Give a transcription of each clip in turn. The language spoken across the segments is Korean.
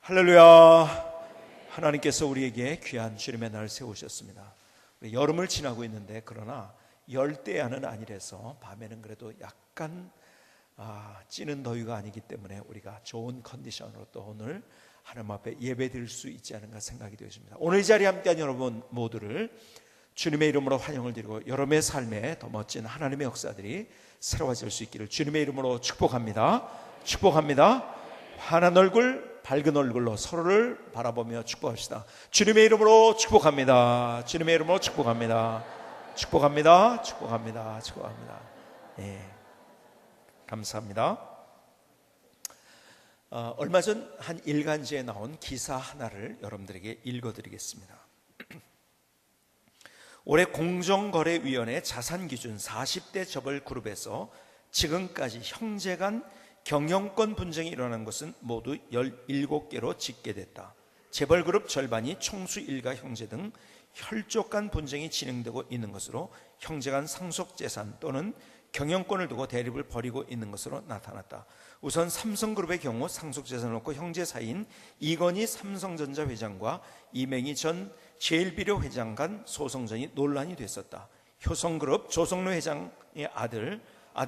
할렐루야. 하나님께서 우리에게 귀한 주님의 날을 세우셨습니다. 우리 여름을 지나고 있는데 그러나 열대야는 아니라서 밤에는 그래도 약간 찌는 더위가 아니기 때문에 우리가 좋은 컨디션으로 또 오늘 하나님 앞에 예배 드릴 수 있지 않은가 생각이 되어집니다. 오늘 이 자리에 함께한 여러분 모두를 주님의 이름으로 환영을 드리고 여러분의 삶에 더 멋진 하나님의 역사들이 새로워질 수 있기를 주님의 이름으로 축복합니다. 축복합니다. 환한 얼굴, 밝은 얼굴로 서로를 바라보며 축복합시다. 주님의 이름으로 축복합니다. 주님의 이름으로 축복합니다. 축복합니다. 축복합니다. 축복합니다. 네, 감사합니다. 얼마 전 한 일간지에 나온 기사 하나를 여러분들에게 읽어드리겠습니다. 올해 공정거래위원회 자산기준 40대 재벌그룹에서 지금까지 형제간 경영권 분쟁이 일어난 것은 모두 17개로 집계됐다. 재벌그룹 절반이 총수 일가 형제 등 혈족간 분쟁이 진행되고 있는 것으로 형제간 상속재산 또는 경영권을 두고 대립을 벌이고 있는 것으로 나타났다. 우선 삼성그룹의 경우 상속재산을 놓고 형제 사이인 이건희 삼성전자 회장과 이맹희 전 제일비료 회장 간 소송전이 논란이 됐었다. 효성그룹 조성로 회장의 아들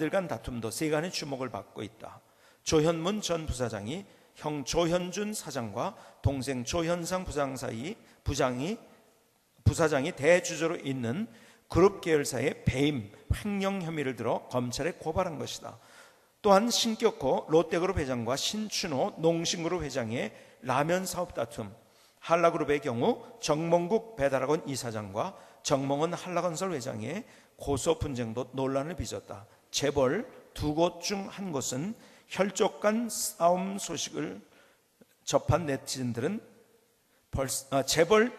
간 다툼도 세간의 주목을 받고 있다. 조현문 전 부사장이 형 조현준 사장과 동생 조현상 부사장이 대주주로 있는 그룹 계열사의 배임, 횡령 혐의를 들어 검찰에 고발한 것이다. 또한 신격호 롯데그룹 회장과 신춘호 농심그룹 회장의 라면 사업 다툼, 한라그룹의 경우 정몽국 배달학원 이사장과 정몽은 한라건설 회장의 고소 분쟁도 논란을 빚었다. 재벌 두 곳 중 한 곳은 혈족 간 싸움 소식을 접한 네티즌들은 재벌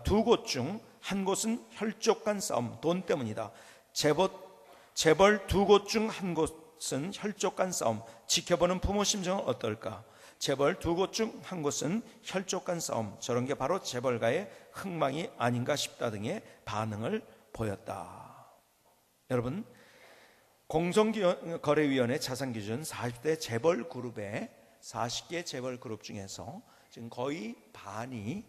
두 곳 중 한 곳은 혈족 간 싸움, 돈 때문이다. 재벌 두 곳 중 한 곳은 혈족 간 싸움, 지켜보는 부모 심정은 어떨까? 재벌 두 곳 중 한 곳은 혈족 간 싸움, 저런 게 바로 재벌가의 흥망이 아닌가 싶다 등의 반응을 보였다. 여러분, 공정거래위원회 자산기준 40대 재벌그룹의 40개 재벌그룹 중에서 지금 거의 반이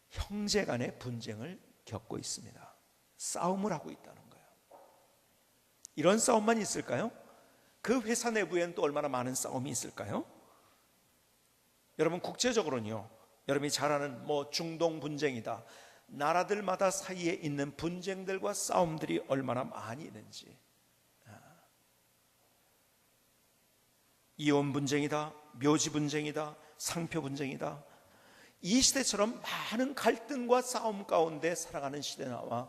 형제간의 분쟁을 겪고 있습니다. 싸움을 하고 있다는 거예요. 이런 싸움만 있을까요? 그 회사 내부에는 또 얼마나 많은 싸움이 있을까요? 여러분, 국제적으로는요, 여러분이 잘 아는 중동 분쟁이다, 나라들마다 사이에 있는 분쟁들과 싸움들이 얼마나 많이 있는지, 이혼 분쟁이다, 묘지 분쟁이다, 상표 분쟁이다, 이 시대처럼 많은 갈등과 싸움 가운데 살아가는 시대나와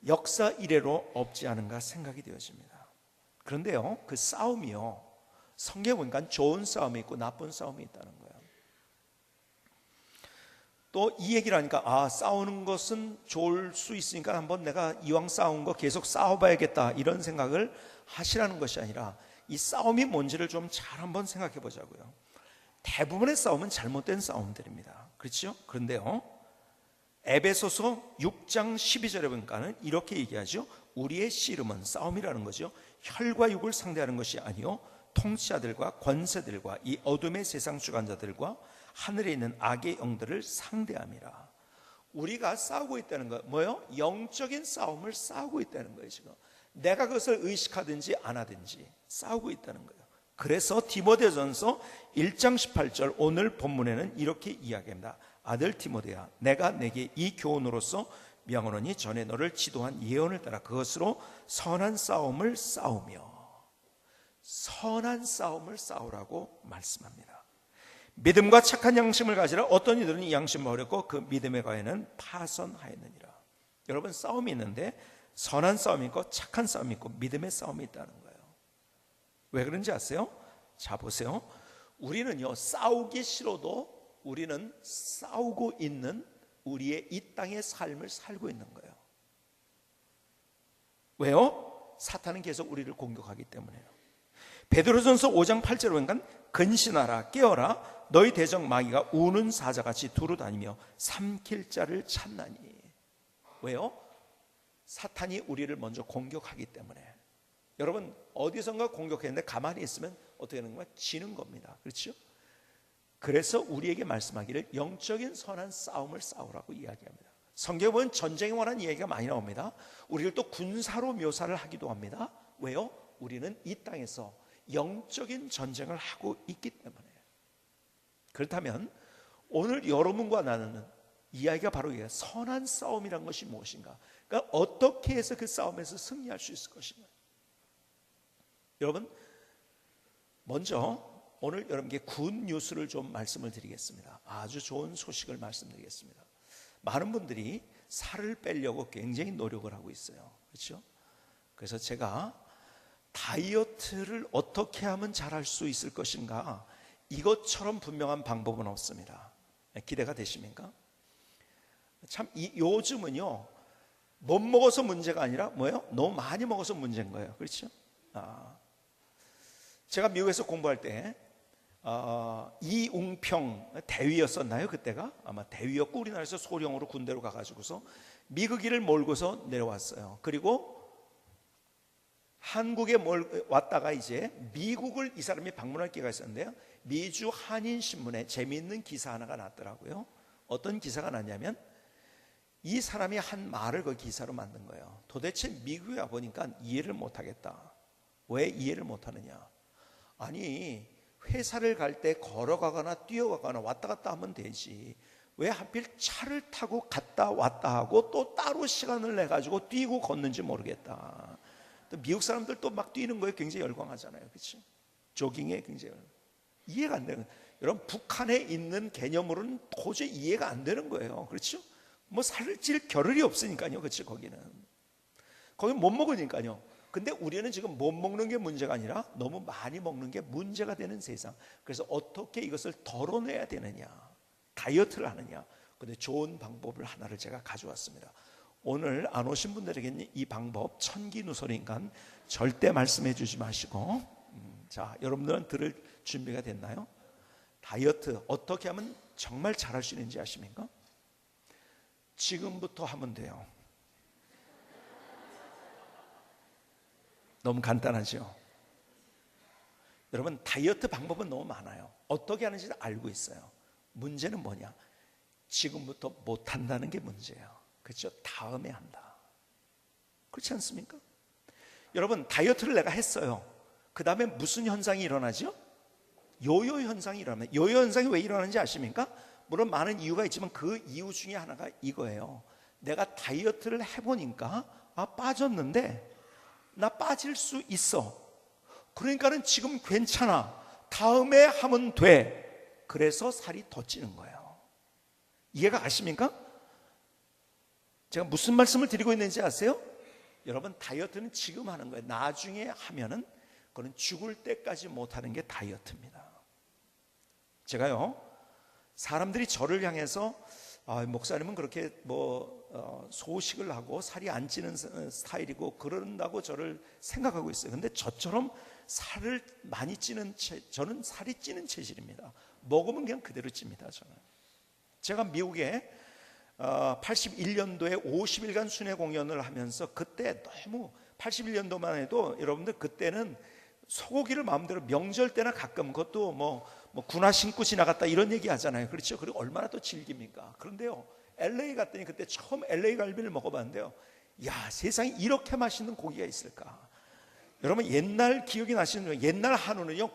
역사 이래로 없지 않은가 생각이 되어집니다. 그런데요, 그 싸움이요, 성경에 보니까 좋은 싸움이 있고 나쁜 싸움이 있다는 거예요. 또 이 얘기를 하니까 싸우는 것은 좋을 수 있으니까 한번 내가 이왕 싸운 거 계속 싸워봐야겠다, 이런 생각을 하시라는 것이 아니라 이 싸움이 뭔지를 좀 잘 한번 생각해 보자고요. 대부분의 싸움은 잘못된 싸움들입니다. 그렇죠? 그런데요, 에베소서 6장 12절에 보니까는 이렇게 얘기하죠. 우리의 씨름은 싸움이라는 거죠. 혈과 육을 상대하는 것이 아니요 통치자들과 권세들과 이 어둠의 세상 주관자들과 하늘에 있는 악의 영들을 상대함이라. 우리가 싸우고 있다는 거 뭐예요? 영적인 싸움을 싸우고 있다는 거예요. 지금 내가 그것을 의식하든지 안 하든지 싸우고 있다는 거예요. 그래서 디모데전서 1장 18절 오늘 본문에는 이렇게 이야기합니다. 아들 디모데야, 내가 내게 이 교훈으로서 명하노니 전에 너를 지도한 예언을 따라 그것으로 선한 싸움을 싸우며, 선한 싸움을 싸우라고 말씀합니다. 믿음과 착한 양심을 가지라. 어떤 이들은 이 양심을 버렸고 그 믿음의 과에는 파선하였느니라. 여러분, 싸움이 있는데 선한 싸움이 있고 착한 싸움이 있고 믿음의 싸움이 있다는 거예요. 왜 그런지 아세요? 자, 보세요. 우리는요, 싸우기 싫어도 우리는 싸우고 있는 우리의 이 땅의 삶을 살고 있는 거예요. 왜요? 사탄은 계속 우리를 공격하기 때문에요. 베드로전서 5장 8절에 보니까 근신하라, 깨어라, 너희 대적 마귀가 우는 사자같이 두루 다니며 삼킬 자를 찾나니. 왜요? 사탄이 우리를 먼저 공격하기 때문에. 여러분, 어디선가 공격했는데 가만히 있으면 어떻게 되는 거야? 지는 겁니다. 그렇죠? 그래서 우리에게 말씀하기를 영적인 선한 싸움을 싸우라고 이야기합니다. 성경에 보면 전쟁에 관한 이야기가 많이 나옵니다. 우리를 또 군사로 묘사를 하기도 합니다. 왜요? 우리는 이 땅에서 영적인 전쟁을 하고 있기 때문에. 그렇다면 오늘 여러분과 나누는 이야기가 바로 이게 선한 싸움이란 것이 무엇인가? 그러니까 어떻게 해서 그 싸움에서 승리할 수 있을 것인가? 여러분, 먼저 오늘 여러분께 굿 뉴스를 좀 말씀을 드리겠습니다. 아주 좋은 소식을 말씀드리겠습니다. 많은 분들이 살을 빼려고 굉장히 노력을 하고 있어요. 그렇죠? 그래서 제가 다이어트를 어떻게 하면 잘할 수 있을 것인가, 이것처럼 분명한 방법은 없습니다. 기대가 되십니까? 참 요즘은요, 못 먹어서 문제가 아니라 뭐예요? 너무 많이 먹어서 문제인 거예요. 그렇죠? 제가 미국에서 공부할 때 이웅평 대위였었나요? 그때가 아마 대위였고, 우리나라에서 소령으로 군대로 가가지고서 미국인을 몰고서 내려왔어요. 그리고 한국에 왔다가 이제 미국을 이 사람이 방문할 기회가 있었는데요, 미주 한인신문에 재미있는 기사 하나가 났더라고요. 어떤 기사가 났냐면, 이 사람이 한 말을 그 기사로 만든 거예요. 도대체 미국에 와보니까 이해를 못하겠다. 왜 이해를 못하느냐? 아니, 회사를 갈 때 걸어가거나 뛰어가거나 왔다 갔다 하면 되지, 왜 하필 차를 타고 갔다 왔다 하고 또 따로 시간을 내가지고 뛰고 걷는지 모르겠다. 또 미국 사람들 또 막 뛰는 거에 굉장히 열광하잖아요. 그렇죠? 조깅에 굉장히 이해가 안 되는 거예요. 여러분, 북한에 있는 개념으로는 도저히 이해가 안 되는 거예요. 그렇죠? 뭐 살을 찔 겨를이 없으니까요. 그렇죠? 거기는 못 먹으니까요. 근데 우리는 지금 못 먹는 게 문제가 아니라 너무 많이 먹는 게 문제가 되는 세상. 그래서 어떻게 이것을 덜어내야 되느냐, 다이어트를 하느냐. 근데 좋은 방법을 하나를 제가 가져왔습니다. 오늘 안 오신 분들에게는 이 방법 천기누설이니까 절대 말씀해 주지 마시고, 자, 여러분들은 들을 준비가 됐나요? 다이어트 어떻게 하면 정말 잘할 수 있는지 아십니까? 지금부터 하면 돼요. 너무 간단하죠? 여러분, 다이어트 방법은 너무 많아요. 어떻게 하는지 알고 있어요. 문제는 뭐냐? 지금부터 못한다는 게 문제예요. 그렇죠? 다음에 한다. 그렇지 않습니까? 여러분, 다이어트를 내가 했어요. 그 다음에 무슨 현상이 일어나죠? 요요 현상이 일어납니다. 요요 현상이 왜 일어나는지 아십니까? 물론 많은 이유가 있지만 그 이유 중에 하나가 이거예요. 내가 다이어트를 해보니까 빠졌는데 나 빠질 수 있어. 그러니까는 지금 괜찮아. 다음에 하면 돼. 그래서 살이 더 찌는 거예요. 이해가 가십니까? 제가 무슨 말씀을 드리고 있는지 아세요? 여러분, 다이어트는 지금 하는 거예요. 나중에 하면은 그건 죽을 때까지 못하는 게 다이어트입니다. 제가요, 사람들이 저를 향해서 목사님은 그렇게 소식을 하고 살이 안 찌는 스타일이고 그런다고 저를 생각하고 있어요. 근데 저처럼 살을 많이 찌는 저는 살이 찌는 체질입니다. 먹으면 그냥 그대로 찝니다. 저는. 제가 미국에 81년도에 50일간 순회 공연을 하면서, 그때 너무 81년도만 해도 여러분들 그때는 소고기를 마음대로 명절 때나 가끔, 그것도 뭐 군화 신고 지나갔다 이런 얘기 하잖아요. 그렇죠? 그리고 얼마나 또 즐깁니까? 그런데요, LA 갔더니 그때 처음 LA 갈비를 먹어봤는데요, 야, 세상에 이렇게 맛있는 고기가 있을까? 여러분, 옛날 기억이 나시는 거예요. 옛날 한우는요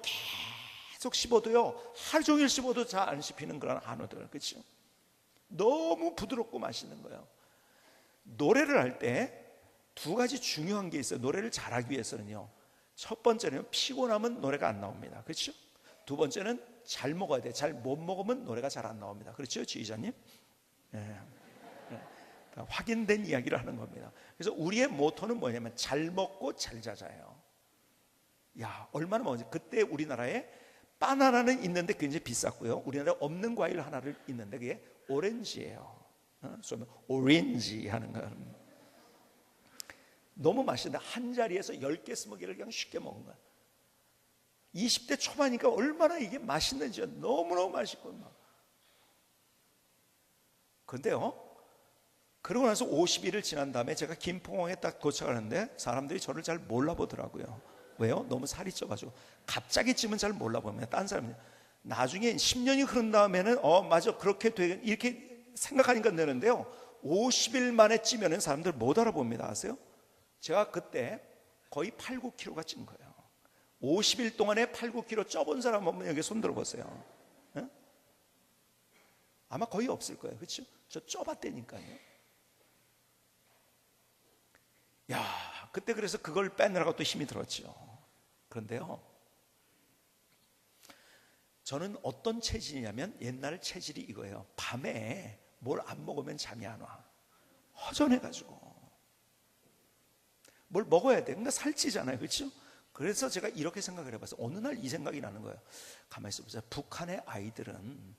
계속 씹어도요, 하루 종일 씹어도 잘 안 씹히는 그런 한우들. 그렇죠? 너무 부드럽고 맛있는 거예요. 노래를 할 때 두 가지 중요한 게 있어요. 노래를 잘하기 위해서는요, 첫 번째는 피곤하면 노래가 안 나옵니다. 그렇죠? 두 번째는 잘 먹어야 돼. 잘 못 먹으면 노래가 잘 안 나옵니다. 그렇죠, 지휘자님? 네. 확인된 이야기를 하는 겁니다. 그래서 우리의 모토는 뭐냐면 잘 먹고 잘 자자예요. 야, 얼마나 먹었지? 그때 우리나라에 바나나는 있는데 굉장히 비쌌고요, 우리나라에 없는 과일 하나를 있는데 그게 오렌지예요. 그러면 오렌지 하는 거 너무 맛있는데 한 자리에서 10개 20개를 그냥 쉽게 먹은 거야. 20대 초반이니까 얼마나 이게 맛있는지 너무너무 맛있고 막. 근데요, 그러고 나서 50일을 지난 다음에 제가 김포공항에 딱 도착하는데 사람들이 저를 잘 몰라보더라고요. 왜요? 너무 살이 쪄가지고. 갑자기 찌면 잘 몰라보면 딴 사람이 나중에 10년이 흐른 다음에는 맞아 그렇게 돼 이렇게 생각하니까 되는데요. 50일 만에 찌면은 사람들 못 알아봅니다. 아세요? 제가 그때 거의 8, 9kg가 찐 거예요. 50일 동안에 8, 9kg 쪄본 사람 한번 여기 손 들어보세요. 네? 아마 거의 없을 거예요. 그렇죠? 저 쪄봤다니까요. 야, 그때 그래서 그걸 빼느라고 또 힘이 들었죠. 그런데요, 저는 어떤 체질이냐면 옛날 체질이 이거예요. 밤에 뭘 안 먹으면 잠이 안 와. 허전해가지고 뭘 먹어야 돼. 그러니까 살찌잖아요. 그렇죠? 그래서 제가 이렇게 생각을 해봤어요. 어느 날 이 생각이 나는 거예요. 가만히 있어보세요. 북한의 아이들은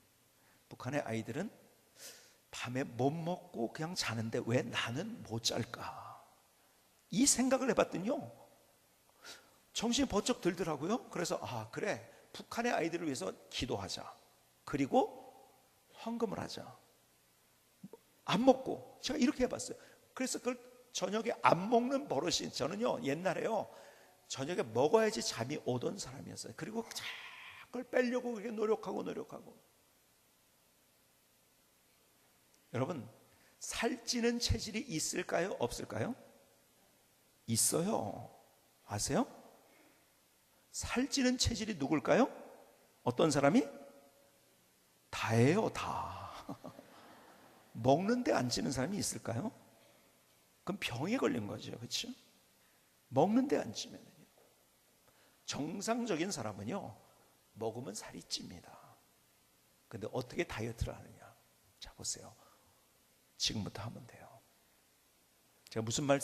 밤에 못 먹고 그냥 자는데 왜 나는 못 잘까? 이 생각을 해봤더니요, 정신이 번쩍 들더라고요. 그래서 그래, 북한의 아이들을 위해서 기도하자. 그리고 헌금을 하자. 안 먹고 제가 이렇게 해봤어요. 그래서 그걸 저녁에 안 먹는 버릇이, 저는요 옛날에요 저녁에 먹어야지 잠이 오던 사람이었어요. 그리고 그걸 빼려고 그렇게 노력하고 여러분, 살찌는 체질이 있을까요? 없을까요? 있어요. 아세요? 살찌는 체질이 누굴까요? 어떤 사람이? 다예요. 다. 먹는데 안 찌는 사람이 있을까요? 그럼 병에 걸린 거죠. 그렇죠? 먹는데 안 찌면. 정상적인 사람은요, 먹으면 살이 찝니다. 근데 어떻게 다이어트를 하느냐? 자, 보세요. 지금부터 하면 돼요. 제가 무슨 말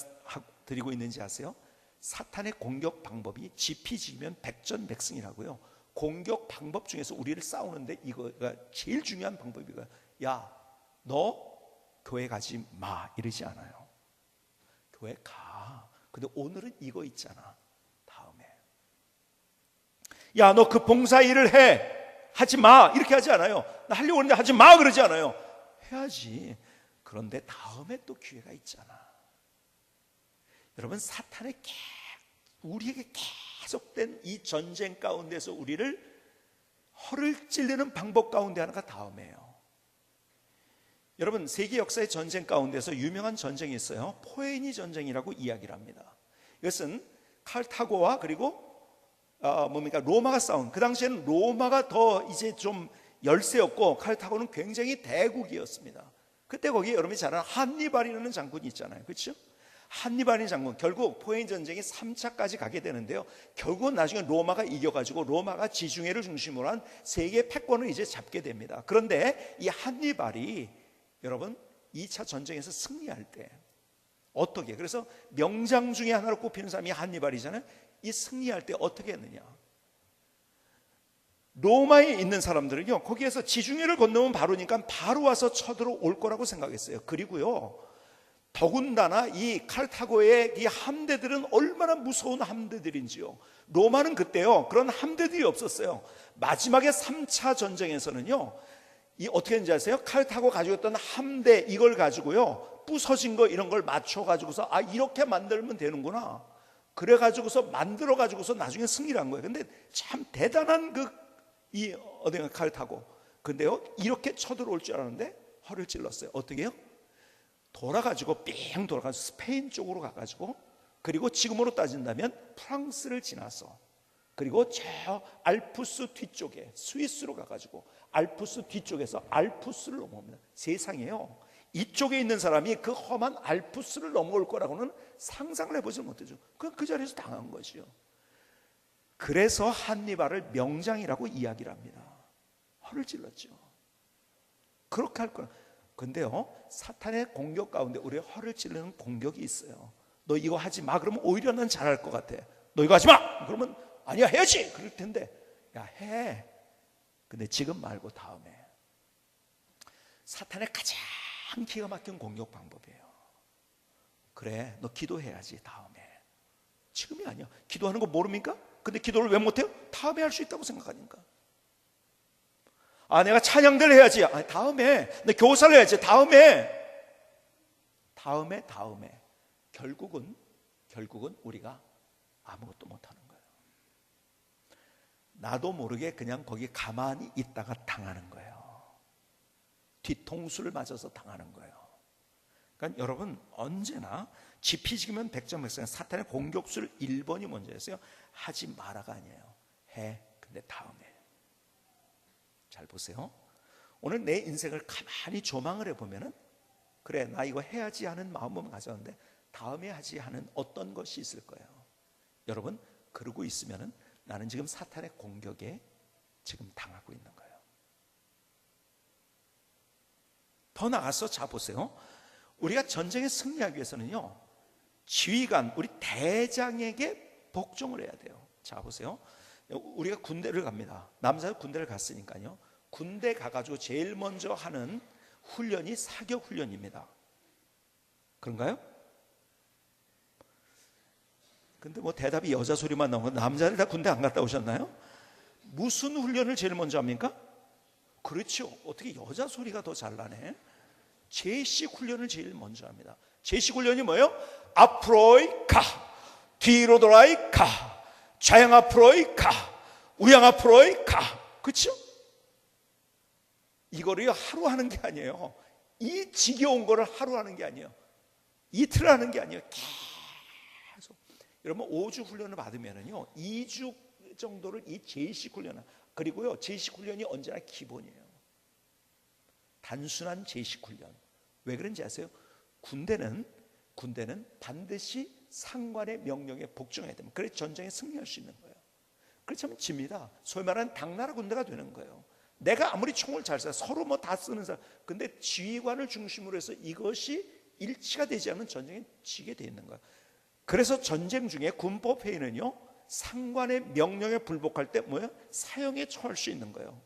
드리고 있는지 아세요? 사탄의 공격 방법이 지피지기면 백전백승이라고요. 공격 방법 중에서 우리를 싸우는데 이거가 제일 중요한 방법이고요. 야, 너 교회 가지 마 이러지 않아요. 교회 가. 근데 오늘은 이거 있잖아. 다음에 야, 너 그 봉사 일을 해. 하지 마 이렇게 하지 않아요. 나 하려고 하는데 하지 마 그러지 않아요. 해야지. 그런데 다음에 또 기회가 있잖아. 여러분, 사탄의 우리에게 계속된 이 전쟁 가운데서 우리를 허를 찔르는 방법 가운데 하나가 다음이에요. 여러분, 세계 역사의 전쟁 가운데서 유명한 전쟁이 있어요. 포에니 전쟁이라고 이야기를 합니다. 이것은 카르타고와 그리고 로마가 싸운, 그 당시에는 로마가 더 이제 좀 열세였고 카르타고는 굉장히 대국이었습니다. 그때 거기에 여러분이 잘 아는 한니발이라는 장군이 있잖아요. 그렇죠? 한니발이 장군, 결국 포에니 전쟁이 3차까지 가게 되는데요, 결국은 나중에 로마가 이겨가지고 로마가 지중해를 중심으로 한 세계 패권을 이제 잡게 됩니다. 그런데 이 한니발이 여러분 2차 전쟁에서 승리할 때 어떻게, 그래서 명장 중에 하나로 꼽히는 사람이 한니발이잖아요. 이 승리할 때 어떻게 했느냐, 로마에 있는 사람들은요 거기에서 지중해를 건너면 바로니까 바로 와서 쳐들어올 거라고 생각했어요. 그리고요 더군다나 이 카르타고의 이 함대들은 얼마나 무서운 함대들인지요. 로마는 그때요 그런 함대들이 없었어요. 마지막에 3차 전쟁에서는요 이 어떻게 했는지 아세요? 카르타고 가지고 있던 함대 이걸 가지고요 부서진 거 이런 걸 맞춰 가지고서 이렇게 만들면 되는구나, 그래 가지고서 만들어 가지고서 나중에 승리를 한 거예요. 근데 참 대단한 이 어딘가 카르타고. 근데요 이렇게 쳐들어올 줄 알았는데 허를 찔렀어요. 어떻게 해요? 돌아가지고 삥 돌아가서 스페인 쪽으로 가가지고, 그리고 지금으로 따진다면 프랑스를 지나서, 그리고 저 알프스 뒤쪽에 스위스로 가가지고 알프스 뒤쪽에서 알프스를 넘어옵니다. 세상에요 이쪽에 있는 사람이 그 험한 알프스를 넘어올 거라고는 상상을 해보지 못하죠. 그 자리에서 당한 거죠. 그래서 한니발을 명장이라고 이야기를 합니다. 허를 찔렀죠. 그렇게 할 거야. 근데요 사탄의 공격 가운데 우리의 허를 찌르는 공격이 있어요. 너 이거 하지 마 그러면 오히려 난 잘할 것 같아. 너 이거 하지 마 그러면 아니야 해야지 그럴 텐데, 야 해. 근데 지금 말고 다음에. 사탄의 가장 기가 막힌 공격 방법이에요. 그래 너 기도해야지 다음에. 지금이 아니야. 기도하는 거 모릅니까? 근데 기도를 왜 못해요? 다음에 할 수 있다고 생각하니까. 내가 찬양대를 해야지. 다음에. 내 교사를 해야지. 다음에. 결국은 우리가 아무것도 못하는 거예요. 나도 모르게 그냥 거기 가만히 있다가 당하는 거예요. 뒤통수를 맞아서 당하는 거예요. 그러니까 여러분 언제나 지피지기면 백전백승, 사탄의 공격수를 1번이 먼저였어요. 하지 마라가 아니에요. 해. 근데 다음에. 잘 보세요. 오늘 내 인생을 가만히 조망을 해보면은, 그래 나 이거 해야지 하는 마음은 가졌는데 다음에 하지 하는 어떤 것이 있을 거예요. 여러분 그러고 있으면은 나는 지금 사탄의 공격에 지금 당하고 있는 거예요. 더 나아가서 자 보세요. 우리가 전쟁에 승리하기 위해서는요, 지휘관, 우리 대장에게 복종을 해야 돼요. 자 보세요. 우리가 군대를 갑니다. 남자가 군대를 갔으니까요, 군대 가가지고 제일 먼저 하는 훈련이 사격 훈련입니다. 그런가요? 근데 뭐 대답이 여자 소리만 나오고, 남자들 다 군대 안 갔다 오셨나요? 무슨 훈련을 제일 먼저 합니까? 그렇죠. 어떻게 여자 소리가 더 잘 나네. 제식 훈련을 제일 먼저 합니다. 제식 훈련이 뭐예요? 앞으로 가, 뒤로 돌아 가, 좌양 앞으로 가, 우양 앞으로 가. 그렇죠? 이거를 하루 하는 게 아니에요. 이 지겨운 거를 하루 하는 게 아니에요. 이틀 하는 게 아니에요. 계속. 여러분 5주 훈련을 받으면은요, 2주 정도를 이 제식 훈련을, 그리고요 제식 훈련이 언제나 기본이에요. 단순한 제식 훈련. 왜 그런지 아세요? 군대는 반드시 상관의 명령에 복종해야 됩니다. 그래서 전쟁에 승리할 수 있는 거예요. 그렇지 않으면 집니다. 소위 말하는 당나라 군대가 되는 거예요. 내가 아무리 총을 잘 쏴, 서로 뭐 다 쓰는 사람, 근데 지휘관을 중심으로 해서 이것이 일치가 되지 않는 전쟁에 지게 돼 있는 거예요. 그래서 전쟁 중에 군법 회의는요, 상관의 명령에 불복할 때 뭐예요? 사형에 처할 수 있는 거예요.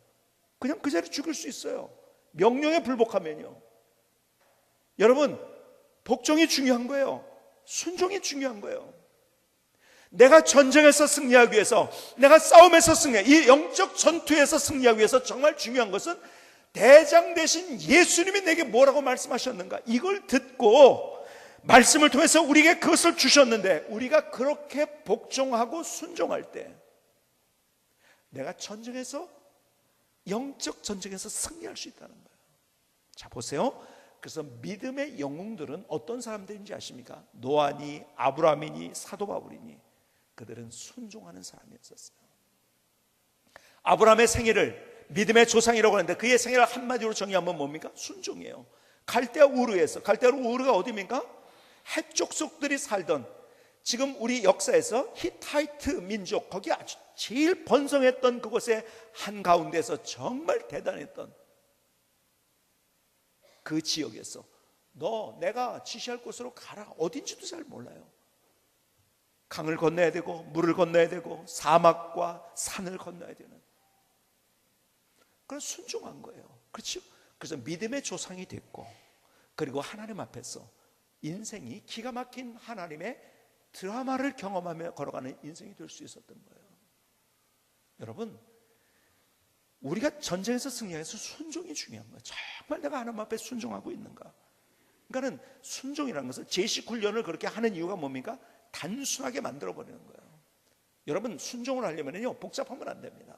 그냥 그 자리에 죽을 수 있어요. 명령에 불복하면요. 여러분 복종이 중요한 거예요. 순종이 중요한 거예요. 내가 전쟁에서 승리하기 위해서, 내가 싸움에서 이 영적 전투에서 승리하기 위해서 정말 중요한 것은 대장 대신 예수님이 내게 뭐라고 말씀하셨는가, 이걸 듣고 말씀을 통해서 우리에게 그것을 주셨는데, 우리가 그렇게 복종하고 순종할 때 내가 전쟁에서, 영적 전쟁에서 승리할 수 있다는 거예요. 자 보세요. 그래서 믿음의 영웅들은 어떤 사람들인지 아십니까? 노아니, 아브라함이니, 사도 바울이니, 그들은 순종하는 사람이었어요. 아브라함의 생애를 믿음의 조상이라고 하는데, 그의 생애를 한마디로 정의하면 뭡니까? 순종이에요. 갈대아 우르에서, 갈대아 우르가 어디입니까? 핵족속들이 살던, 지금 우리 역사에서 히타이트 민족, 거기 아주 제일 번성했던 그곳의 한가운데서 정말 대단했던 그 지역에서, 너 내가 지시할 곳으로 가라. 어딘지도 잘 몰라요. 강을 건너야 되고 물을 건너야 되고 사막과 산을 건너야 되는, 그런 순종한 거예요. 그렇죠? 그래서 믿음의 조상이 됐고, 그리고 하나님 앞에서 인생이 기가 막힌 하나님의 드라마를 경험하며 걸어가는 인생이 될 수 있었던 거예요. 여러분 우리가 전쟁에서 승리해서 순종이 중요한 거예요. 정말 내가 하나님 앞에 순종하고 있는가. 그러니까는 순종이라는 것은 제식 훈련을 그렇게 하는 이유가 뭡니까? 단순하게 만들어버리는 거예요. 여러분 순종을 하려면요 복잡하면 안 됩니다.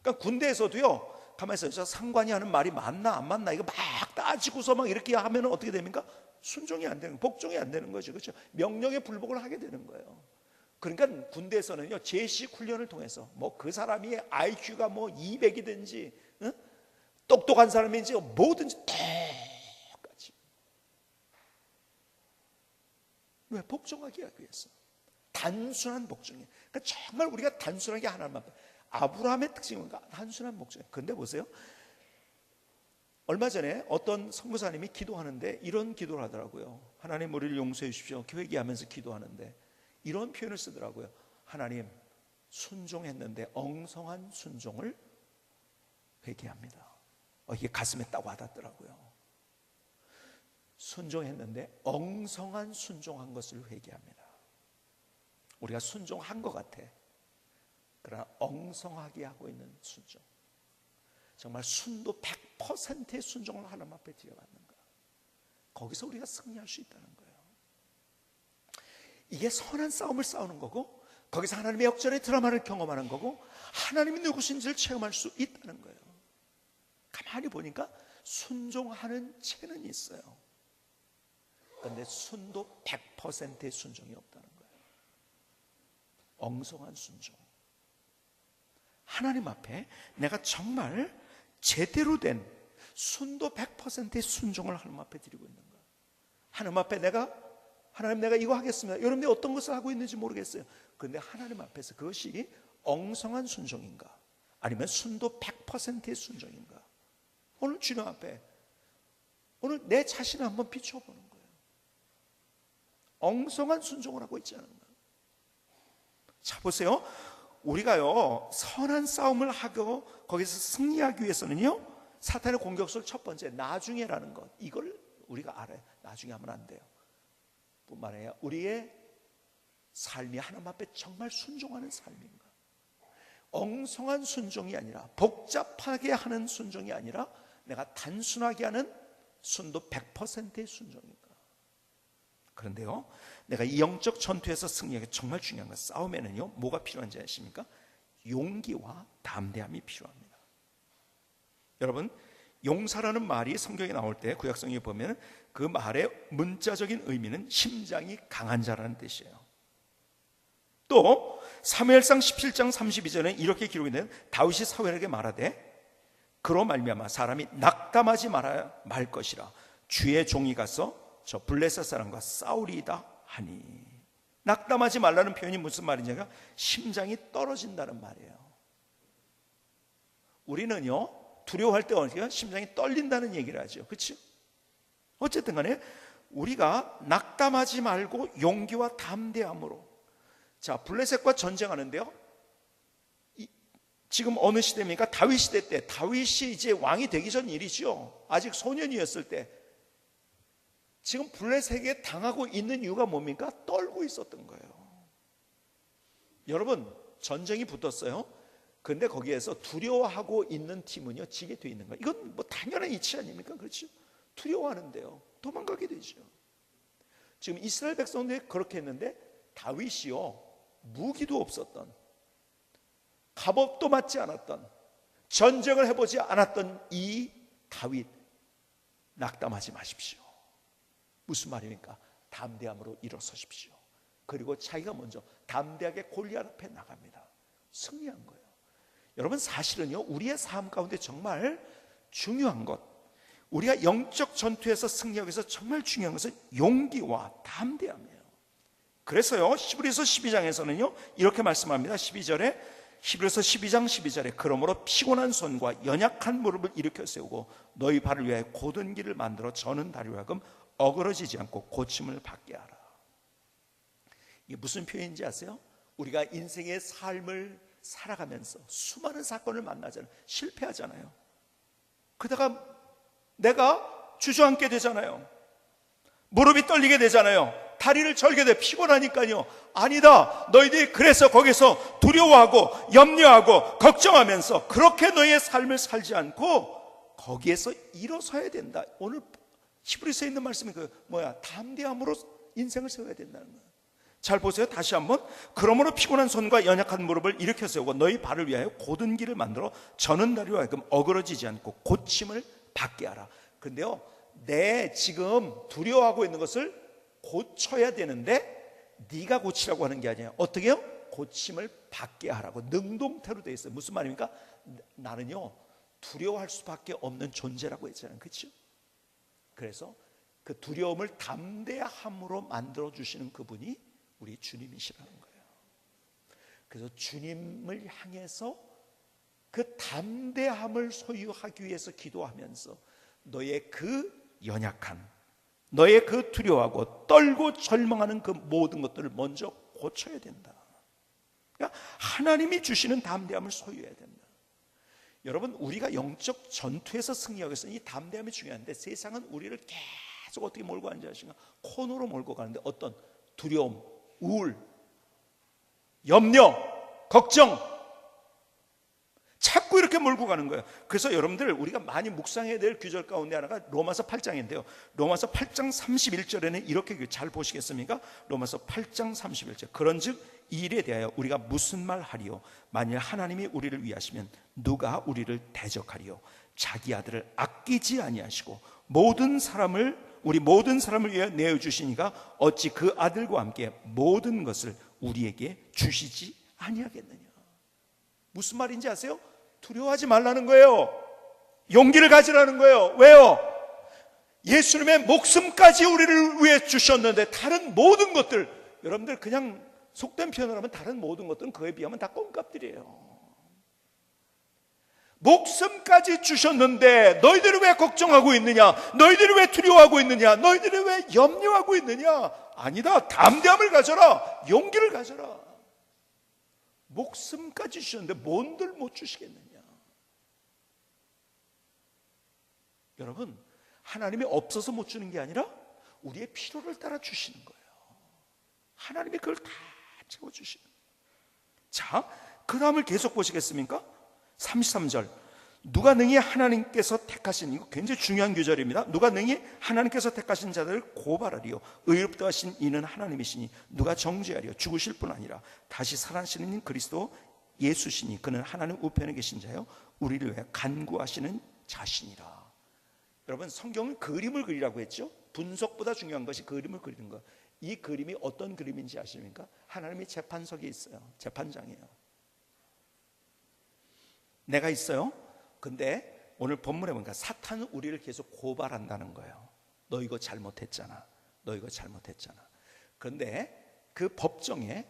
그러니까 군대에서도요, 가만히 있어요. 저 상관이 하는 말이 맞나 안 맞나 이거 막 따지고서 막 이렇게 하면 어떻게 됩니까? 순종이 안 되는, 복종이 안 되는 거죠. 그렇죠? 명령에 불복을 하게 되는 거예요. 그러니까 군대에서는요 제식 훈련을 통해서 뭐 그 사람이 IQ가 뭐 200이든지 똑똑한 사람인지 뭐든지 똑같이, 왜? 복종하기 위해서. 단순한 복종이에요. 그러니까 정말 우리가 단순하게 하나님 앞에, 아브라함의 특징이 뭔가? 단순한 복종이에요. 근데 보세요, 얼마 전에 어떤 선교사님이 기도하는데 이런 기도를 하더라고요. 하나님 우리를 용서해 주십시오. 회개하면서 기도하는데 이런 표현을 쓰더라고요. 하나님 순종했는데 엉성한 순종을 회개합니다. 이게 가슴에 딱 와닿더라고요. 순종했는데 엉성한 순종한 것을 회개합니다. 우리가 순종한 것 같아. 그러나 엉성하게 하고 있는 순종, 정말 순도 100%의 순종을 하나님 앞에 드려봤는가, 거기서 우리가 승리할 수 있다는 거예요. 이게 선한 싸움을 싸우는 거고, 거기서 하나님의 역전의 드라마를 경험하는 거고 하나님이 누구신지를 체험할 수 있다는 거예요. 가만히 보니까 순종하는 채는 있어요. 그런데 순도 100%의 순종이 없다는 거예요. 엉성한 순종. 하나님 앞에 내가 정말 제대로 된 순도 100%의 순종을 하나님 앞에 드리고 있는 거예요. 하나님 앞에 하나님 내가 이거 하겠습니다. 여러분들이 어떤 것을 하고 있는지 모르겠어요. 그런데 하나님 앞에서 그것이 엉성한 순종인가 아니면 순도 100%의 순종인가, 오늘 주님 앞에 오늘 내 자신을 한번 비춰보는 거예요. 엉성한 순종을 하고 있지 않은가. 자 보세요, 우리가요 선한 싸움을 하고 거기서 승리하기 위해서는요 사탄의 공격설 첫 번째 나중에라는 것, 이걸 우리가 알아요. 나중에 하면 안 돼요. 뿐만 아니라 우리의 삶이 하나님 앞에 정말 순종하는 삶인가, 엉성한 순종이 아니라 복잡하게 하는 순종이 아니라 내가 단순하게 하는 순도 100%의 순종인가. 그런데요 내가 이 영적 전투에서 승리하기 정말 중요한 건 싸움에는요 뭐가 필요한지 아십니까? 용기와 담대함이 필요합니다. 여러분, 용사라는 말이 성경에 나올 때 구약성경에 보면 그 말의 문자적인 의미는 심장이 강한 자라는 뜻이에요. 또 사무엘상 17장 32절에 이렇게 기록이 된 다윗이 사울에게 말하되 그로 말미암아 사람이 낙담하지 말아야 말 것이라 주의 종이 가서 저 블레셋 사람과 싸우리이다 하니. 낙담하지 말라는 표현이 무슨 말이냐면 심장이 떨어진다는 말이에요. 우리는요 두려워할 때 어디가 심장이 떨린다는 얘기를 하죠. 그렇죠? 어쨌든 간에 우리가 낙담하지 말고 용기와 담대함으로, 자 블레셋과 전쟁하는데요 지금 어느 시대입니까? 다윗 시대 때, 다윗이 이제 왕이 되기 전 일이죠. 아직 소년이었을 때. 지금 블레셋에게 당하고 있는 이유가 뭡니까? 떨고 있었던 거예요. 여러분, 전쟁이 붙었어요. 근데 거기에서 두려워하고 있는 팀은요 지게 돼 있는 거예요. 이건 뭐 당연한 이치 아닙니까? 그렇죠? 두려워하는데요 도망가게 되죠. 지금 이스라엘 백성들이 그렇게 했는데 다윗이요 무기도 없었던, 갑옷도 맞지 않았던, 전쟁을 해보지 않았던 이 다윗, 낙담하지 마십시오. 무슨 말입니까? 담대함으로 일어서십시오. 그리고 자기가 먼저 담대하게 골리앗 앞에 나갑니다. 승리한 거예요. 여러분, 사실은요 우리의 삶 가운데 정말 중요한 것, 우리가 영적 전투에서 승리하기 위해서 정말 중요한 것은 용기와 담대함이에요. 그래서요 히브리서 12장에서는요 이렇게 말씀합니다. 12절에, 히브리서 12장 12절에 그러므로 피곤한 손과 연약한 무릎을 일으켜 세우고 너희 발을 위하여 곧은 길을 만들어 저는 다리로 하여금 어그러지지 않고 고침을 받게 하라. 이게 무슨 표현인지 아세요? 우리가 인생의 삶을 살아가면서 수많은 사건을 만나잖아요. 실패하잖아요. 그러다가 내가 주저앉게 되잖아요. 무릎이 떨리게 되잖아요. 다리를 절게 돼. 피곤하니까요. 아니다, 너희들이 그래서 거기서 두려워하고 염려하고 걱정하면서 그렇게 너희의 삶을 살지 않고 거기에서 일어서야 된다. 오늘 히브리서에 있는 말씀이 담대함으로 인생을 세워야 된다는 거예요. 잘 보세요. 다시 한번. 그러므로 피곤한 손과 연약한 무릎을 일으켜 세우고 너희 발을 위하여 곧은 길을 만들어 저는 다리로 하여금 어그러지지 않고 고침을 받게 하라. 근데요 내 지금 두려워하고 있는 것을 고쳐야 되는데 네가 고치라고 하는 게 아니에요. 어떻게 해요? 고침을 받게 하라고 능동태로 되어 있어요. 무슨 말입니까? 나는요 두려워할 수밖에 없는 존재라고 했잖아요. 그렇죠? 그래서 그 두려움을 담대함으로 만들어주시는 그분이 우리 주님이시라는 거예요. 그래서 주님을 향해서 그 담대함을 소유하기 위해서 기도하면서 너의 그 연약한, 너의 그 두려워하고 떨고 절망하는 그 모든 것들을 먼저 고쳐야 된다. 그러니까 하나님이 주시는 담대함을 소유해야 된다. 여러분, 우리가 영적 전투에서 승리하기 위해서는 이 담대함이 중요한데 세상은 우리를 계속 어떻게 몰고 가는지 아시는가? 코너로 몰고 가는데 어떤 두려움, 우울, 염려, 걱정, 자꾸 이렇게 몰고 가는 거예요. 그래서 여러분들 우리가 많이 묵상해야 될 규절 가운데 하나가 로마서 8장인데요. 로마서 8장 31절에는 이렇게 잘 보시겠습니까? 로마서 8장 31절. 그런즉 이 일에 대하여 우리가 무슨 말 하리요? 만일 하나님이 우리를 위하시면 누가 우리를 대적하리요? 자기 아들을 아끼지 아니하시고 우리 모든 사람을 위해 내어 주시니가 어찌 그 아들과 함께 모든 것을 우리에게 주시지 아니하겠느냐? 무슨 말인지 아세요? 두려워하지 말라는 거예요. 용기를 가지라는 거예요. 왜요? 예수님의 목숨까지 우리를 위해 주셨는데 다른 모든 것들, 여러분들 그냥 속된 표현을 하면 다른 모든 것들은 그에 비하면 다 껌값들이에요. 목숨까지 주셨는데 너희들이 왜 걱정하고 있느냐? 너희들이 왜 두려워하고 있느냐? 너희들이 왜 염려하고 있느냐? 아니다. 담대함을 가져라. 용기를 가져라. 목숨까지 주셨는데 뭔들 못 주시겠느냐? 여러분, 하나님이 없어서 못 주는 게 아니라 우리의 필요를 따라 주시는 거예요. 하나님이 그걸 다 채워주시는 거예요. 자, 그 다음을 계속 보시겠습니까? 33절. 누가 능히 하나님께서 택하신, 이거 굉장히 중요한 규절입니다. 누가 능히 하나님께서 택하신 자들을 고발하리요? 의롭다 하신 이는 하나님이시니 누가 정죄하리요? 죽으실 뿐 아니라 다시 살아나시는 그리스도 예수시니 그는 하나님 우편에 계신 자요 우리를 위해 간구하시는 자신이라. 여러분, 성경은 그림을 그리라고 했죠. 분석보다 중요한 것이 그림을 그리는 것. 이 그림이 어떤 그림인지 아십니까? 하나님이 재판석에 있어요. 재판장이에요. 내가 있어요. 근데 오늘 본문에 보니까 사탄은 우리를 계속 고발한다는 거예요. 너 이거 잘못했잖아. 너 이거 잘못했잖아. 그런데 그 법정에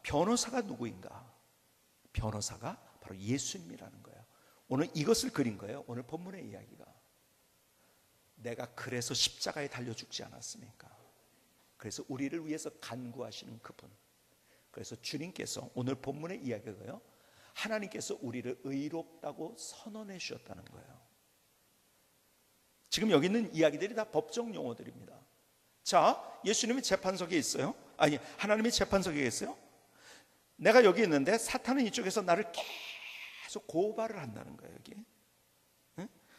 변호사가 누구인가? 변호사가 바로 예수님이라는 거예요. 오늘 이것을 그린 거예요. 오늘 본문의 이야기가. 내가 그래서 십자가에 달려 죽지 않았습니까? 그래서 우리를 위해서 간구하시는 그분. 그래서 주님께서 오늘 본문의 이야기가요, 하나님께서 우리를 의롭다고 선언해 주셨다는 거예요. 지금 여기 있는 이야기들이 다 법정 용어들입니다. 자, 예수님이 재판석에 있어요. 아니, 하나님이 재판석에 있어요. 내가 여기 있는데 사탄은 이쪽에서 나를 계속 고발을 한다는 거예요. 여기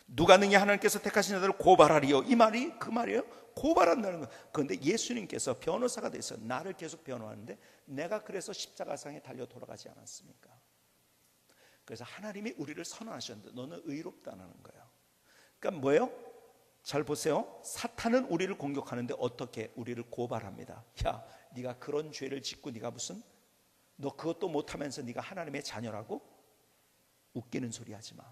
누가 능히 하나님께서 택하신 자들을 고발하리요? 이 말이 그 말이에요. 고발한다는 거예요. 그런데 예수님께서 변호사가 돼서 나를 계속 변호하는데 내가 그래서 십자가상에 달려 돌아가지 않았습니까? 그래서 하나님이 우리를 선언하셨는데 너는 의롭다는 거예요. 그러니까 뭐예요? 잘 보세요. 사탄은 우리를 공격하는데 어떻게? 우리를 고발합니다. 야, 네가 그런 죄를 짓고 네가 무슨 너 그것도 못하면서 네가 하나님의 자녀라고? 웃기는 소리 하지 마.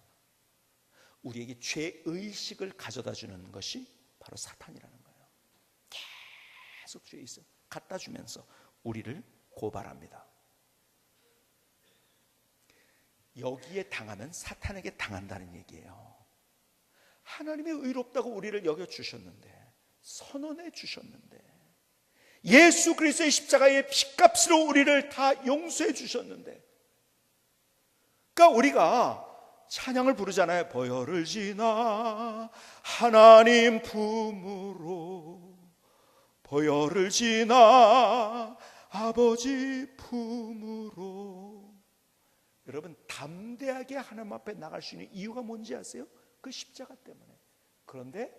우리에게 죄의식을 가져다 주는 것이 바로 사탄이라는 거예요. 계속 죄의식 갖다 주면서 우리를 고발합니다. 여기에 당하면 사탄에게 당한다는 얘기예요. 하나님이 의롭다고 우리를 여겨주셨는데, 선언해 주셨는데, 예수 그리스도의 십자가의 피값으로 우리를 다 용서해 주셨는데, 그러니까 우리가 찬양을 부르잖아요. 보혈을 지나 하나님 품으로, 보혈을 지나 아버지 품으로. 여러분, 담대하게 하나님 앞에 나갈 수 있는 이유가 뭔지 아세요? 그 십자가 때문에. 그런데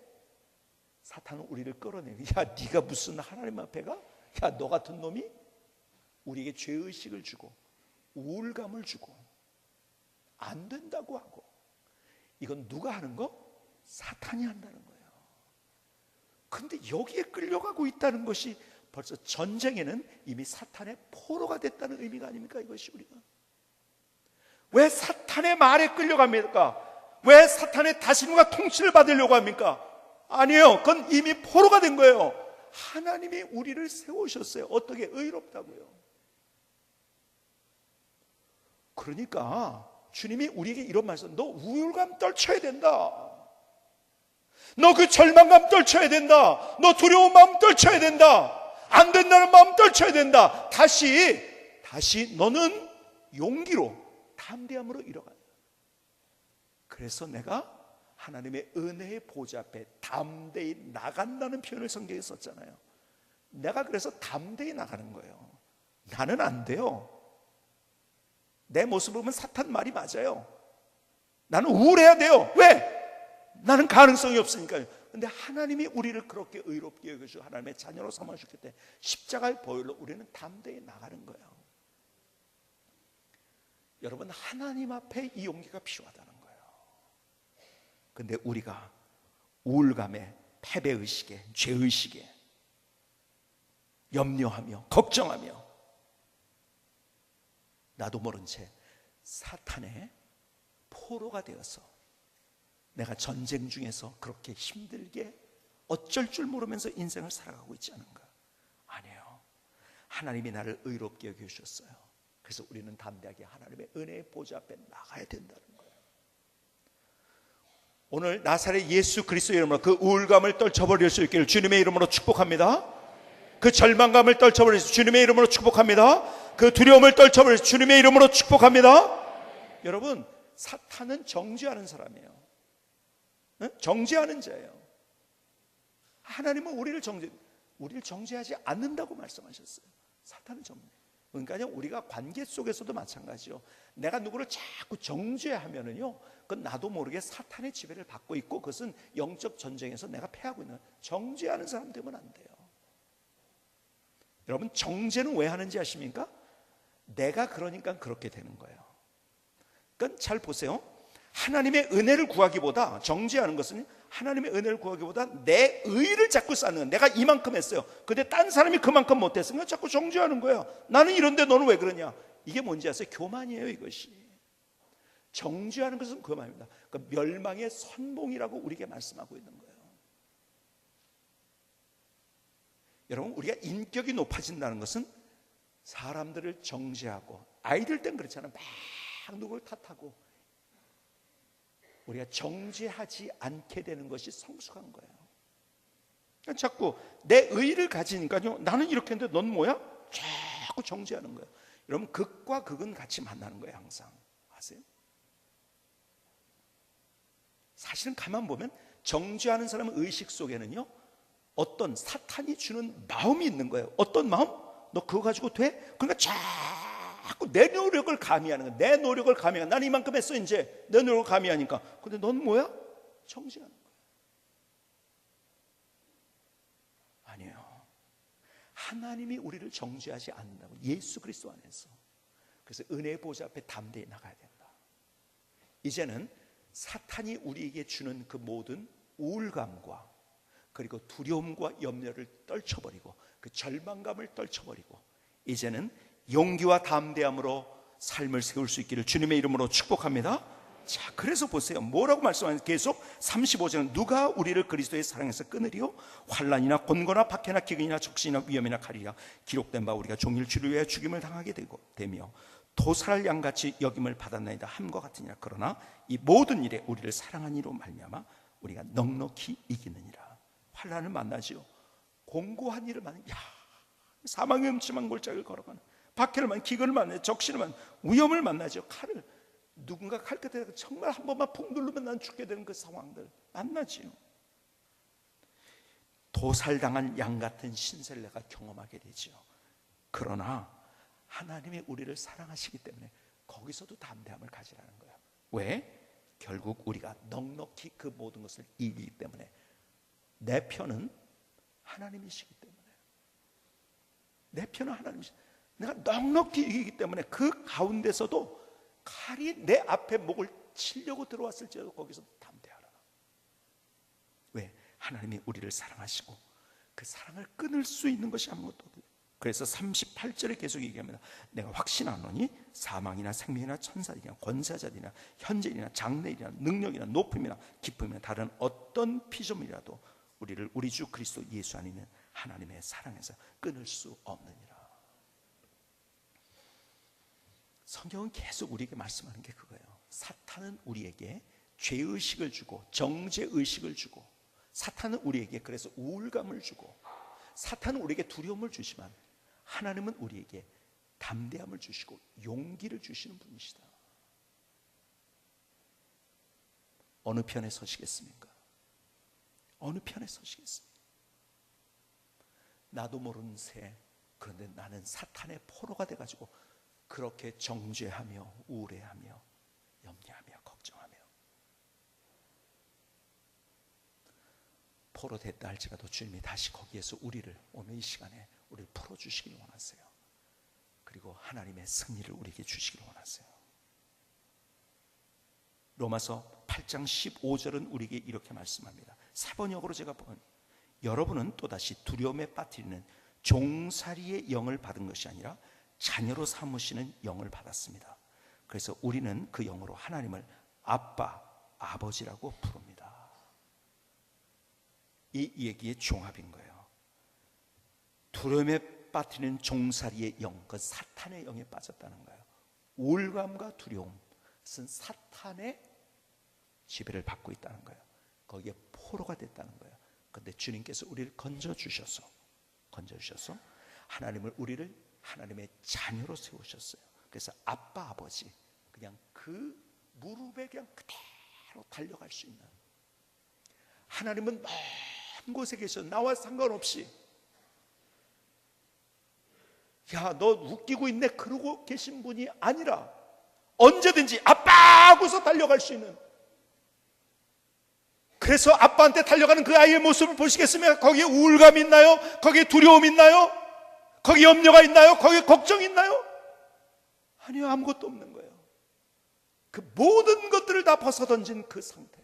사탄은 우리를 끌어내고, 야, 네가 무슨 하나님 앞에 가? 야, 너 같은 놈이 우리에게 죄의식을 주고 우울감을 주고 안 된다고 하고. 이건 누가 하는 거? 사탄이 한다는 거예요. 그런데 여기에 끌려가고 있다는 것이 벌써 전쟁에는 이미 사탄의 포로가 됐다는 의미가 아닙니까? 이것이 우리가 왜 사탄의 말에 끌려갑니까? 왜 사탄의 다스림과 통치를 받으려고 합니까? 아니에요. 그건 이미 포로가 된 거예요. 하나님이 우리를 세우셨어요. 어떻게? 의롭다고요. 그러니까 주님이 우리에게 이런 말씀, 너 우울감 떨쳐야 된다. 너 그 절망감 떨쳐야 된다. 너 두려운 마음 떨쳐야 된다. 안 된다는 마음 떨쳐야 된다. 다시 너는 용기로, 담대함으로 일어가야. 그래서 내가 하나님의 은혜의 보좌 앞에 담대히 나간다는 표현을 성경에 썼잖아요. 내가 그래서 담대히 나가는 거예요. 나는 안 돼요. 내 모습을 보면 사탄 말이 맞아요. 나는 우울해야 돼요. 왜? 나는 가능성이 없으니까요. 근데 하나님이 우리를 그렇게 의롭게 여겨주고 하나님의 자녀로 삼아주기 때문에 십자가의 보혈로 우리는 담대히 나가는 거예요. 여러분, 하나님 앞에 이 용기가 필요하다는 거예요. 근데 우리가 우울감에, 패배의식에, 죄의식에 염려하며 걱정하며 나도 모른 채 사탄의 포로가 되어서 내가 전쟁 중에서 그렇게 힘들게 어쩔 줄 모르면서 인생을 살아가고 있지 않은가? 아니에요. 하나님이 나를 의롭게 여겨주셨어요. 그래서 우리는 담대하게 하나님의 은혜의 보좌 앞에 나가야 된다는 거예요. 오늘 나사렛 예수 그리스도의 이름으로 그 우울감을 떨쳐버릴 수 있기를 주님의 이름으로 축복합니다. 그 절망감을 떨쳐버릴 수 주님의 이름으로 축복합니다. 그 두려움을 떨쳐버릴 수 주님의 이름으로 축복합니다. 여러분, 사탄은 정죄하는 사람이에요. 정죄하는 자예요. 하나님은 우리를 정죄하지 않는다고 말씀하셨어요. 사탄은 정죄. 그러니까요, 우리가 관계 속에서도 마찬가지요. 내가 누구를 자꾸 정죄하면은요, 그건 나도 모르게 사탄의 지배를 받고 있고, 그것은 영적 전쟁에서 내가 패하고 있는. 정죄하는 사람 되면 안 돼요. 여러분, 정죄는 왜 하는지 아십니까? 내가 그러니까 그렇게 되는 거예요. 그러니까 잘 보세요. 하나님의 은혜를 구하기보다, 정죄하는 것은 하나님의 은혜를 구하기보다 내 의를 자꾸 쌓는, 내가 이만큼 했어요. 근데 딴 사람이 그만큼 못했으니까 자꾸 정죄하는 거예요. 나는 이런데 너는 왜 그러냐? 이게 뭔지 아세요? 교만이에요, 이것이. 정죄하는 것은 교만입니다. 그러니까 멸망의 선봉이라고 우리에게 말씀하고 있는 거예요. 여러분, 우리가 인격이 높아진다는 것은 사람들을 정죄하고, 아이들 땐 그렇잖아요. 막 누굴 탓하고. 우리가 정죄하지 않게 되는 것이 성숙한 거예요. 그러니까 자꾸 내 의의를 가지니까요, 나는 이렇게 했는데 넌 뭐야? 자꾸 정죄하는 거예요. 여러분, 극과 극은 같이 만나는 거예요. 항상 아세요? 사실은 가만 보면 정죄하는 사람의 의식 속에는요, 어떤 사탄이 주는 마음이 있는 거예요. 어떤 마음? 너 그거 가지고 돼? 그러니까 자꾸 내 노력을 가미하는 거야. 내 노력을 가미하는 거야. 나는 이만큼 했어 이제. 내 노력을 가미하니까. 근데 넌 뭐야? 정죄하는 거야. 아니에요. 하나님이 우리를 정죄하지 않는다고. 예수 그리스도 안에서. 그래서 은혜의 보좌 앞에 담대히 나가야 된다. 이제는 사탄이 우리에게 주는 그 모든 우울감과 그리고 두려움과 염려를 떨쳐버리고 그 절망감을 떨쳐버리고 이제는 용기와 담대함으로 삶을 세울 수 있기를 주님의 이름으로 축복합니다. 자, 그래서 보세요. 뭐라고 말씀하는지 계속 35절은 누가 우리를 그리스도의 사랑에서 끊으리요? 환난이나 곤고나 박해나 기근이나 적신이나 위험이나 칼이라 기록된 바 우리가 종일 주를 위하여 죽임을 당하게 되며 도살할 양같이 여김을 받았나이다 함과 같으니라. 그러나 이 모든 일에 우리를 사랑한 이로 말미암아 우리가 넉넉히 이기느니라. 환난을 만나지요. 공고한 일을 만나. 사망의 음침한 골짜기를 걸어가는, 박해를 만나, 기근을 만나, 적신을 만나, 위험을 만나죠. 칼을 누군가 칼 끝에 정말 한 번만 푹 누르면 난 죽게 되는 그 상황들 만나지요. 도살당한 양 같은 신세를 내가 경험하게 되죠. 그러나 하나님이 우리를 사랑하시기 때문에 거기서도 담대함을 가지라는 거예요. 왜? 결국 우리가 넉넉히 그 모든 것을 이기기 때문에 내 편은 하나님이시기 때문에, 내 편은 하나님이시기 때문에 내가 넉넉히 이기기 때문에 그 가운데서도 칼이 내 앞에 목을 치려고 들어왔을지라도 거기서 담대하라. 왜? 하나님이 우리를 사랑하시고 그 사랑을 끊을 수 있는 것이 아무것도 없어요. 그래서 38절에 계속 얘기합니다. 내가 확신하노니 사망이나 생명이나 천사들이나 권세자들이나 현재이나 장래이나 능력이나 높음이나 기쁨이나 다른 어떤 피조물이라도 우리를 우리 주 그리스도 예수 안에 있는 하나님의 사랑에서 끊을 수 없느니라. 성경은 계속 우리에게 말씀하는 게 그거예요. 사탄은 우리에게 죄의식을 주고 정죄의식을 주고, 사탄은 우리에게 그래서 우울감을 주고, 사탄은 우리에게 두려움을 주지만 하나님은 우리에게 담대함을 주시고 용기를 주시는 분이시다. 어느 편에 서시겠습니까? 어느 편에 서시겠습니까? 나도 모르는 새, 그런데 나는 사탄의 포로가 돼가지고 그렇게 정죄하며 우울해하며 염려하며 걱정하며 포로됐다 할지라도 주님이 다시 거기에서 우리를 오늘 이 시간에 우리를 풀어주시길 원하세요. 그리고 하나님의 승리를 우리에게 주시길 원하세요. 로마서 8장 15절은 우리에게 이렇게 말씀합니다. 사번역으로 제가 본, 여러분은 또다시 두려움에 빠뜨리는 종살이의 영을 받은 것이 아니라 자녀로 삼으시는 영을 받았습니다. 그래서 우리는 그 영으로 하나님을 아빠, 아버지라고 부릅니다. 이 얘기의 종합인 거예요. 두려움에 빠뜨리는 종살이의 영, 그 사탄의 영에 빠졌다는 거예요. 우울감과 두려움, 그것은 사탄의 지배를 받고 있다는 거예요. 거기에 포로가 됐다는 거예요. 그런데 주님께서 우리를 건져주셔서 우리를 하나님의 자녀로 세우셨어요. 그래서 아빠, 아버지, 그냥 그 무릎에 그냥 그대로 달려갈 수 있는, 하나님은 먼 곳에 계셔 나와 상관없이, 야, 너 웃기고 있네 그러고 계신 분이 아니라 언제든지 아빠 하고서 달려갈 수 있는, 그래서 아빠한테 달려가는 그 아이의 모습을 보시겠습니까? 거기에 우울감이 있나요? 거기에 두려움이 있나요? 거기에 염려가 있나요? 거기에 걱정이 있나요? 아니요, 아무것도 없는 거예요. 그 모든 것들을 다 벗어던진 그 상태.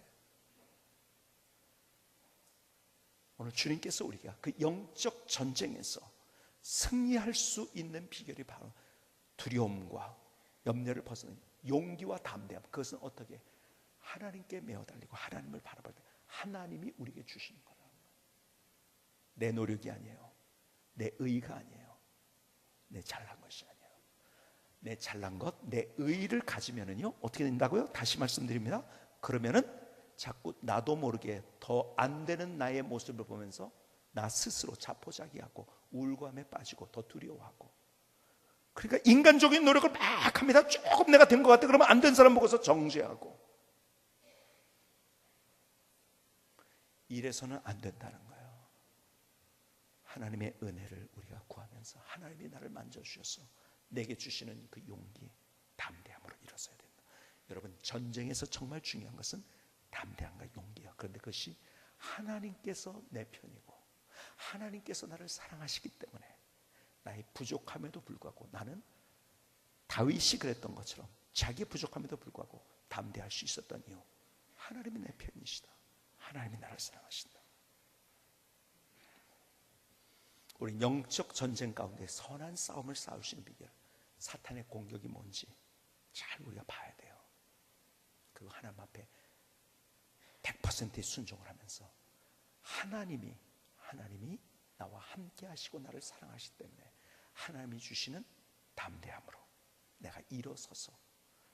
오늘 주님께서 우리가 그 영적 전쟁에서 승리할 수 있는 비결이 바로 두려움과 염려를 벗어낸 용기와 담대함. 그것은 어떻게? 하나님께 매어 달리고 하나님을 바라볼 때 하나님이 우리에게 주시는 거예요. 내 노력이 아니에요. 내 의가 아니에요. 내 잘난 것이 아니에요. 내 잘난 것, 내 의를 가지면은요 어떻게 된다고요? 다시 말씀드립니다. 그러면은 자꾸 나도 모르게 더 안 되는 나의 모습을 보면서 나 스스로 자포자기하고 우울감에 빠지고 더 두려워하고, 그러니까 인간적인 노력을 막 합니다. 조금 내가 된 것 같아. 그러면 안 된 사람 보고서 정죄하고, 이래서는 안 된다는 거예요. 하나님의 은혜를 우리가 구하면서 하나님이 나를 만져주셔서 내게 주시는 그 용기, 담대함으로 일어서야 된다. 여러분, 전쟁에서 정말 중요한 것은 담대함과 용기야. 그런데 그것이 하나님께서 내 편이고 하나님께서 나를 사랑하시기 때문에 나의 부족함에도 불구하고 나는 다윗이 그랬던 것처럼 자기 부족함에도 불구하고 담대할 수 있었던 이유, 하나님이 내 편이시다. 하나님이 나를 사랑하신다. 우리 영적 전쟁 가운데 선한 싸움을 싸울 수 있는 비결, 사탄의 공격이 뭔지 잘 우리가 봐야 돼요. 그리고 하나님 앞에 100%의 순종을 하면서 하나님이 나와 함께 하시고 나를 사랑하시기 때문에 하나님이 주시는 담대함으로 내가 일어서서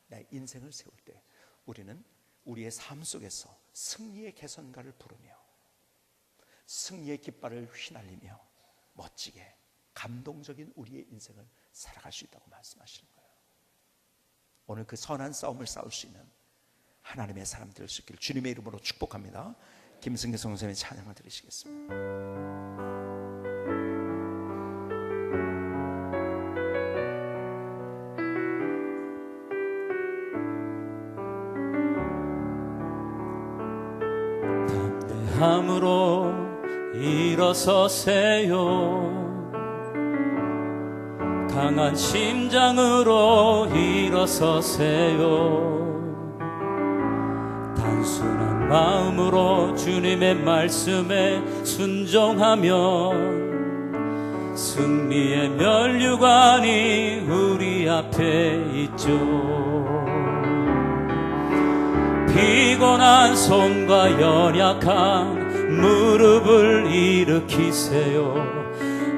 내 인생을 세울 때 우리는 우리의 삶 속에서 승리의 개선가를 부르며 승리의 깃발을 휘날리며 멋지게 감동적인 우리의 인생을 살아갈 수 있다고 말씀하시는 거예요. 오늘 그 선한 싸움을 싸울 수 있는 하나님의 사람 될 수 있기를 주님의 이름으로 축복합니다. 김승계 선생님의 찬양을 드리시겠습니다. 담대함으로 일어서세요. 강한 심장으로 일어서세요. 단순한 마음으로 주님의 말씀에 순종하면 승리의 면류관이 우리 앞에 있죠. 피곤한 손과 연약한 무릎을 일으키세요.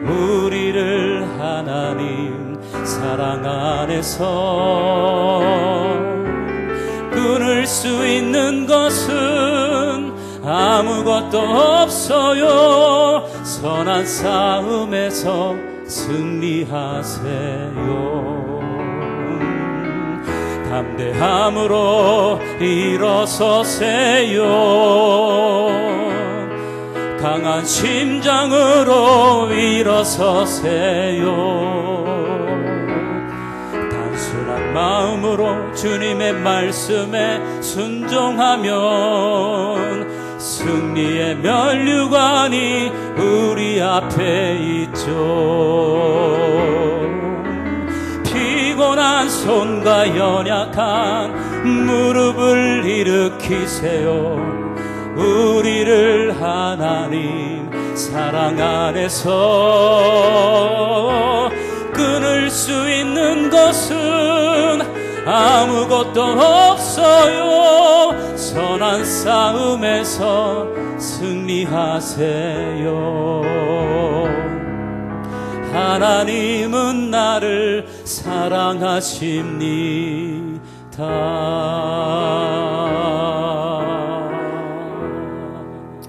우리를 하나님 사랑 안에서 끊을 수 있는 것은 아무것도 없어요. 선한 싸움에서 승리하세요. 담대함으로 일어서세요. 강한 심장으로 일어서세요. 마음으로 주님의 말씀에 순종하면 승리의 면류관이 우리 앞에 있죠. 피곤한 손과 연약한 무릎을 일으키세요. 우리를 하나님 사랑 안에서 끊을 수 있는 것은 아무것도 없어요. 선한 싸움에서 승리하세요. 하나님은 나를 사랑하십니다.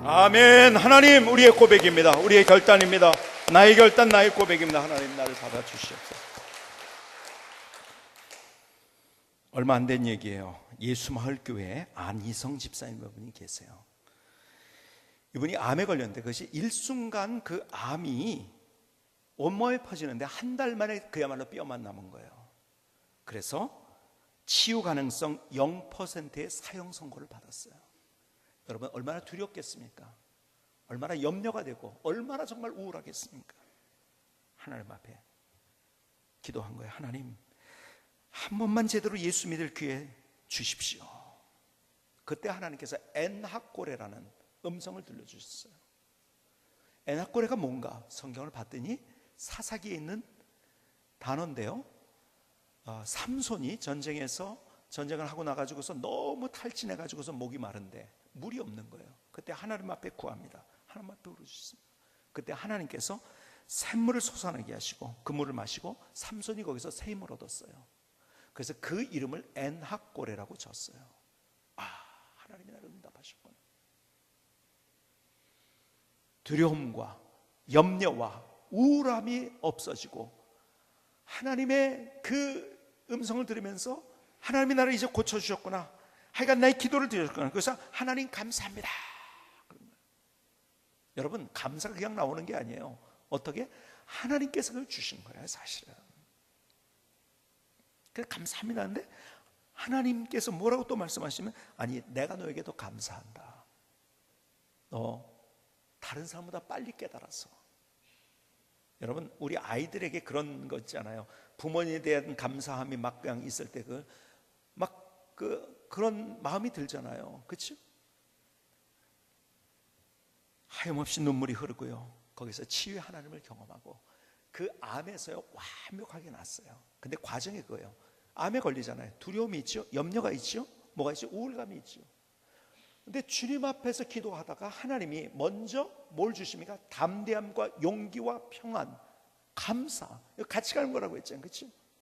아멘. 하나님, 우리의 고백입니다. 우리의 결단입니다. 나의 결단, 나의 고백입니다. 하나님, 나를 받아주시옵소서. 얼마 안 된 얘기예요. 예수마을교회에 안희성 집사님 분이 계세요. 이분이 암에 걸렸는데 그것이 일순간 그 암이 온몸에 퍼지는데 한 달 만에 그야말로 뼈만 남은 거예요. 그래서 치유 가능성 0%의 사형 선고를 받았어요. 여러분, 얼마나 두렵겠습니까? 얼마나 염려가 되고 얼마나 정말 우울하겠습니까? 하나님 앞에 기도한 거예요. 하나님, 한 번만 제대로 예수 믿을 기회 주십시오. 그때 하나님께서 엔하꼬레라는 음성을 들려주셨어요. 엔하꼬레가 뭔가 성경을 봤더니 사사기에 있는 단어인데요, 삼손이 전쟁을 하고 나가지고서 너무 탈진해가지고서 목이 마른데 물이 없는 거예요. 그때 하나님 앞에 구합니다. 하나님 앞에 부르셨습니다. 그때 하나님께서 샘물을 솟아나게 하시고 그 물을 마시고 삼손이 거기서 새 힘을 얻었어요. 그래서 그 이름을 엔하꼬레라고 졌어요. 하나님이 나를 응답하셨구나. 두려움과 염려와 우울함이 없어지고 하나님의 그 음성을 들으면서 하나님이 나를 이제 고쳐주셨구나, 하여간 나의 기도를 드렸구나. 그래서 하나님 감사합니다. 여러분, 감사가 그냥 나오는 게 아니에요. 어떻게? 하나님께서 그걸 주신 거예요, 사실은. 그래서 감사합니다 하는데 하나님께서 뭐라고 또 말씀하시면, 아니, 내가 너에게도 감사한다. 너 다른 사람보다 빨리 깨달았어. 여러분, 우리 아이들에게 그런 거 있잖아요. 부모님에 대한 감사함이 막 그냥 있을 때 그런 마음이 들잖아요. 그렇죠? 하염없이 눈물이 흐르고요, 거기서 치유의 하나님을 경험하고 그 암에서요 완벽하게 낫어요. 근데 과정이 그거예요. 암에 걸리잖아요. 두려움이 있죠, 염려가 있죠, 뭐가 있죠, 우울감이 있죠. 근데 주님 앞에서 기도하다가 하나님이 먼저 뭘 주십니까? 담대함과 용기와 평안, 감사, 같이 가는 거라고 했잖아요. 그렇죠?